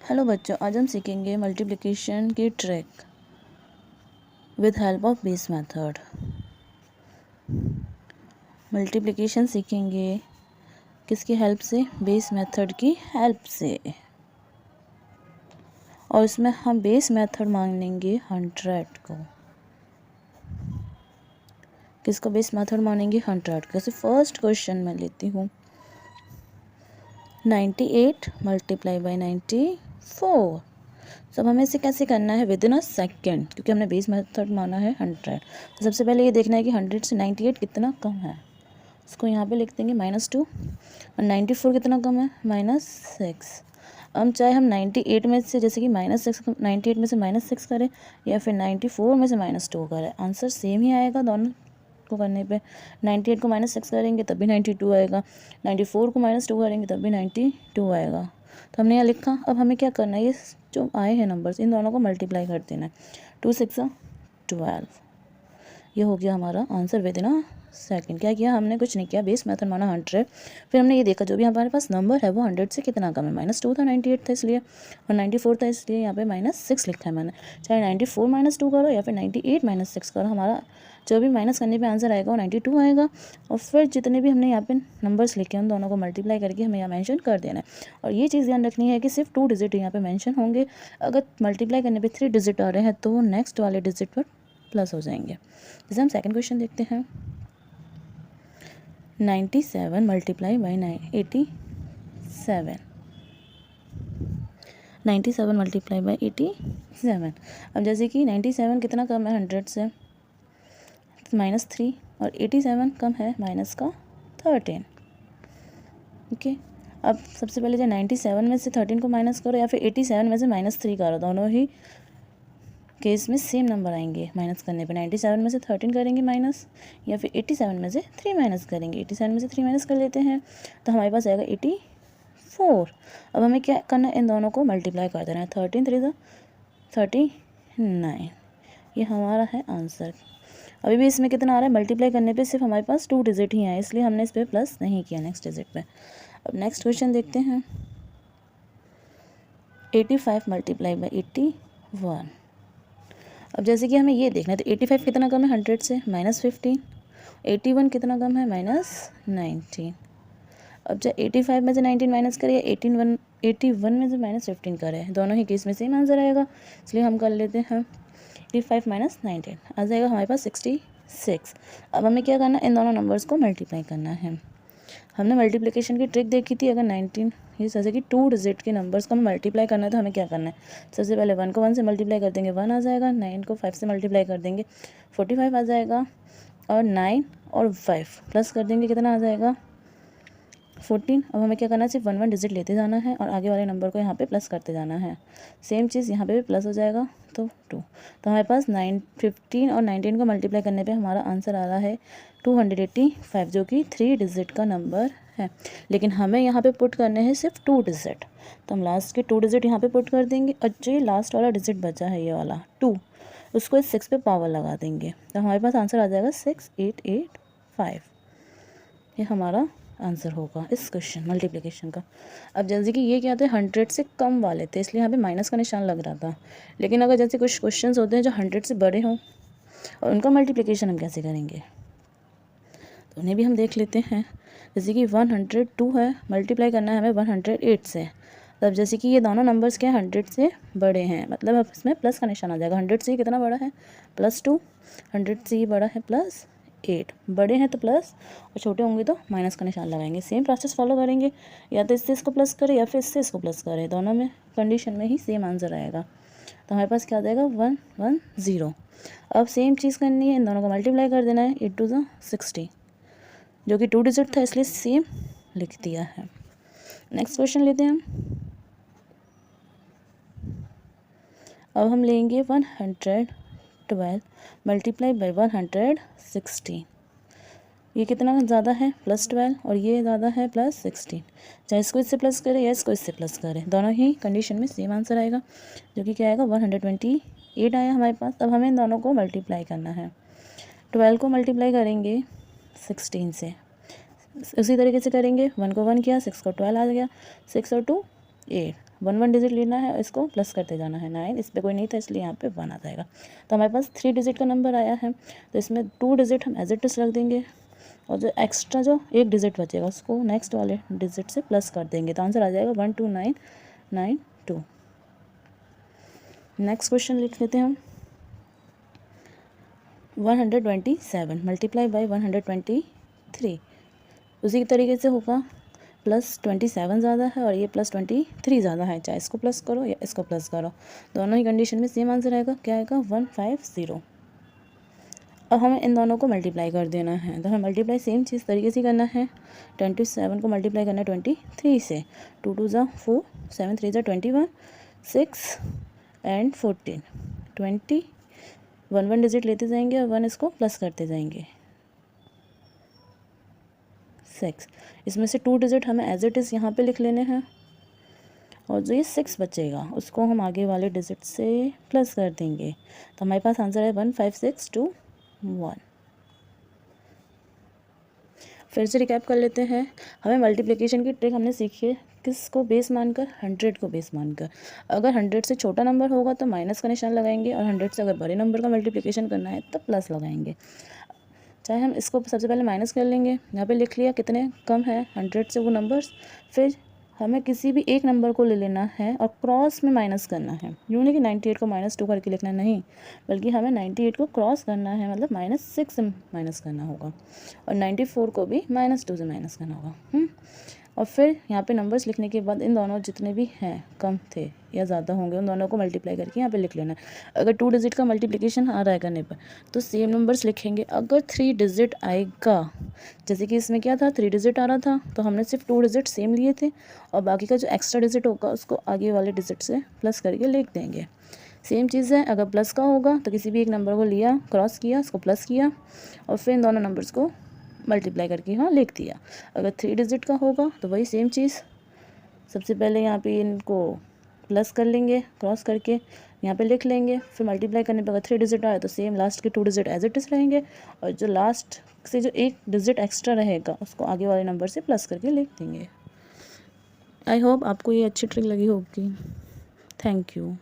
Hello बच्चों, आज हम सीखेंगे मल्टीप्लिकेशन की trick with help of base method. Multiplication सीखेंगे किसकी हेल्प से? बेस मेथड की हेल्प से। और इसमें हम बेस मेथड मानेंगे 100 को। किसको बेस मेथड मानेंगे? 100 को। जैसे फर्स्ट क्वेश्चन मैं लेती हूँ, 98 मल्टीप्लाई बाई 94। सब हमें इसे कैसे करना है? विद इन अ सेकेंड, क्योंकि हमने बेस मेथड माना है 100। तो सबसे पहले ये देखना है कि 100 से 98 कितना कम है। इसको यहाँ पे लिख देंगे -2। और 94 कितना कम है? -6। हम चाहे हम 98 में से, जैसे कि -6, 98 में से -6 करें या फिर 94 में से -2 करें, आंसर सेम ही आएगा दोनों को करने पे। 98 को -6 करेंगे तब भी 92 आएगा, 94 को -2 करेंगे तब भी 92 आएगा। तो हमने यहाँ लिखा। अब हमें क्या करना है? ये जो आए हैं नंबर्स, इन दोनों को मल्टीप्लाई कर देना है। 2 6 12। ये हो गया हमारा answer with in a second. क्या किया हमने? कुछ नहीं किया, बेस मेथड माना 100। फिर हमने ये देखा जो भी हमारे पास नंबर है वो 100 से कितना कम है। -2 था, 98 था इसलिए, और 94 था इसलिए यहाँ पे -6 लिखा है मैंने। चाहे 94 -2 करो या फिर 98 -6 करो, हमारा जो भी माइनस करने पे आंसर आएगा वो 92 आएगा। और फिर जितने भी हमने यहाँ पे नंबर्स लिखे हैं उन दोनों को मल्टीप्लाई करके हमें यहाँ मेंशन कर देना है। और ये चीज़ ध्यान रखनी है कि सिर्फ 2 डिजिट यहाँ पे मेंशन होंगे। अगर मल्टीप्लाई करने पे 3 डिजिट आ रहे हैं तो वो नेक्स्ट वाले डिजिट पर प्लस हो जाएंगे। जैसे हम सेकंड क्वेश्चन देखते हैं, 97 मल्टीप्लाई बाई 87। 97 multiply by 87। अब जैसे कि 97 कितना कम है 100 से? -3। और 87 कम है -13। ओके। अब सबसे पहले जो 97 में से 13 को माइनस करो या फिर 87 में से -3 करो, दोनों ही केस में सेम नंबर आएंगे माइनस करने पे। 97 में से 13 करेंगे माइनस, या फिर 87 में से 3 माइनस करेंगे। 87 में से 3 माइनस कर लेते हैं तो हमारे पास आएगा 84। अब हमें क्या करना है? इन दोनों को मल्टीप्लाई कर देना है। 13 3 39। ये हमारा है आंसर। अभी भी इसमें कितना आ रहा है? मल्टीप्लाई करने पे सिर्फ हमारे पास 2 डिजिट ही आए, इसलिए हमने इस पर प्लस नहीं किया नेक्स्ट डिजिट पे। अब नेक्स्ट क्वेश्चन देखते हैं, 85 मल्टीप्लाई बाई 81। अब जैसे कि हमें ये देखना है तो 85 कितना कम है 100 से? -15। 81 कितना कम है? -19। अब जब 85 में से 19 माइनस करें या 81 में से -15 करें, दोनों ही केस में सेम आंसर आएगा, इसलिए हम कर लेते हैं 85 - 19 आ जाएगा हमारे पास 66। अब हमें क्या करना है? इन दोनों नंबर्स को मल्टीप्लाई करना है। हमने मल्टीप्लिकेशन की ट्रिक देखी थी। अगर 19 ये जैसे कि 2 डिजिट के नंबर्स को हमें मल्टीप्लाई करना है तो हमें क्या करना है? सबसे पहले 1 को 1 से मल्टीप्लाई कर देंगे, 1 आ जाएगा। 9 को 5 से मल्टीप्लाई कर देंगे, 45 आ जाएगा। और 9 और 5 प्लस कर देंगे, कितना आ जाएगा? 14। अब हमें क्या करना है? सिर्फ 1 डिजिट लेते जाना है और आगे वाले नंबर को यहाँ पे प्लस करते जाना है। सेम चीज़ यहाँ पे भी प्लस हो जाएगा तो 2। तो हमारे पास 15 और 19 को मल्टीप्लाई करने पे हमारा आंसर आ रहा है 285, जो कि 3 डिजिट का नंबर है। लेकिन हमें यहाँ पे पुट करने हैं सिर्फ 2 डिजिट, तो हम लास्ट के 2 डिजिट यहाँ पे पुट कर देंगे। और जो ये लास्ट वाला डिजिट बचा है ये वाला 2, उसको इस 6 पे पावर लगा देंगे, तो हमारे पास आंसर आ जाएगा 6885। ये हमारा आंसर होगा इस क्वेश्चन मल्टीप्लिकेशन का। अब जैसे कि ये क्या थे? 100 से कम वाले थे, इसलिए यहाँ पे माइनस का निशान लग रहा था। लेकिन अगर जैसे कुछ क्वेश्चंस होते हैं जो 100 से बड़े हों और उनका मल्टीप्लिकेशन हम कैसे करेंगे तो उन्हें भी हम देख लेते हैं। जैसे कि 102 है, मल्टीप्लाई करना है हमें 108 से। तब जैसे कि ये दोनों नंबर्स क्या है? 100 से बड़े हैं, मतलब अब इसमें प्लस का निशान आ जाएगा। 100 से कितना बड़ा है? +2। 100 से ये बड़ा है +8। बड़े हैं तो प्लस और छोटे होंगे तो माइनस का निशान लगाएंगे। सेम प्रोसेस फॉलो करेंगे, या तो इससे इसको प्लस करें या फिर इससे इसको प्लस करें, दोनों में कंडीशन में ही सेम आंसर आएगा। तो हमारे पास क्या आ जाएगा? 110। अब सेम चीज़ करनी है, इन दोनों को मल्टीप्लाई कर देना है। 8 2 60, जो कि 2 डिजिट था इसलिए सेम लिख दिया है। नेक्स्ट क्वेश्चन लेते हैं हम। अब हम लेंगे 112 मल्टीप्लाई बाई 116। ये कितना ज़्यादा है? +12, और ये ज़्यादा है +16। चाहे इसको इससे प्लस करें या इसको इससे प्लस करें, दोनों ही कंडीशन में सेम आंसर आएगा, जो कि क्या आएगा? 128 आया हमारे पास। अब हमें इन दोनों को मल्टीप्लाई करना है। 12 को मल्टीप्लाई करेंगे 16 से, उसी तरीके से करेंगे। 1 को 1 किया, 6 को 12 आ गया, 6 और 2 8। वन डिजिट लेना है और इसको प्लस करते जाना है। 9 इस पर कोई नहीं था इसलिए यहाँ पे 1 आ जाएगा। तो हमारे पास 3 डिजिट का नंबर आया है, तो इसमें 2 डिजिट हम एज इट इज रख देंगे और जो एक्स्ट्रा जो 1 डिजिट बचेगा उसको नेक्स्ट वाले डिजिट से प्लस कर देंगे, तो आंसर आ जाएगा 12992। नेक्स्ट क्वेश्चन लिख लेते हैं हम। 127 मल्टीप्लाई बाई 123, उसी तरीके से होगा, +27 ज़्यादा है और ये +23 ज़्यादा है, चाहे इसको प्लस करो या इसको प्लस करो, दोनों ही कंडीशन में सेम आंसर आएगा। क्या आएगा? 150। अब हमें इन दोनों को मल्टीप्लाई कर देना है, तो हमें मल्टीप्लाई सेम चीज़ तरीके से करना है। 27 को मल्टीप्लाई करना है 23 से, 2 2 ज़ा 4, 7 3 ज़ा 21, 6 एंड 14, 20, 1 डिजिट लेते जाएंगे और 1 इसको प्लस करते जाएंगे, 6। इसमें से 2 डिजिट हमें एज इट इज़ यहाँ पे लिख लेने हैं और जो ये 6 बचेगा उसको हम आगे वाले डिजिट से प्लस कर देंगे, तो हमारे पास आंसर है 15621। फिर से रिकैप कर लेते हैं। हमें मल्टीप्लिकेशन की ट्रिक हमने सीखी है किसको बेस मानकर? 100 को बेस मानकर। अगर 100 से छोटा नंबर होगा तो माइनस का निशान लगाएंगे और 100 से अगर बड़े नंबर का मल्टीप्लिकेशन करना है तो प्लस लगाएंगे। चाहे हम इसको सबसे पहले माइनस कर लेंगे, यहाँ पे लिख लिया कितने कम है 100 से वो नंबर्स। फिर हमें किसी भी एक नंबर को ले लेना है और क्रॉस में माइनस करना है, यूँ नहीं कि 98 को -2 करके लिखना नहीं, बल्कि हमें 98 को क्रॉस करना है, मतलब -6 से माइनस करना होगा और 94 को भी -2 से माइनस करना होगा। और फिर यहाँ पे नंबर्स लिखने के बाद इन दोनों जितने भी हैं कम थे या ज़्यादा होंगे उन दोनों को मल्टीप्लाई करके यहाँ पे लिख लेना है। अगर 2 डिजिट का मल्टीप्लिकेशन आ रहा है करने पर तो सेम नंबर्स लिखेंगे। अगर 3 डिजिट आएगा, जैसे कि इसमें क्या था 3 डिजिट आ रहा था तो हमने सिर्फ 2 डिजिट सेम लिए थे और बाकी का जो एक्स्ट्रा डिजिट होगा उसको आगे वाले डिजिट से प्लस करके लिख देंगे। सेम चीज़ है, अगर प्लस का होगा तो किसी भी एक नंबर को लिया, क्रॉस किया, उसको प्लस किया और फिर इन दोनों नंबर्स को मल्टीप्लाई करके यहाँ लिख दिया। अगर 3 डिजिट का होगा तो वही सेम चीज़, सबसे पहले यहाँ पे इनको प्लस कर लेंगे, क्रॉस करके यहाँ पे लिख लेंगे, फिर मल्टीप्लाई करने पर अगर 3 डिजिट आए तो सेम लास्ट के 2 डिजिट एज इट इज़ रहेंगे और जो लास्ट से जो एक डिजिट एक्स्ट्रा रहेगा उसको आगे वाले नंबर से प्लस करके लिख देंगे। आई होप आपको ये अच्छी ट्रिक लगी होगी। Thank you.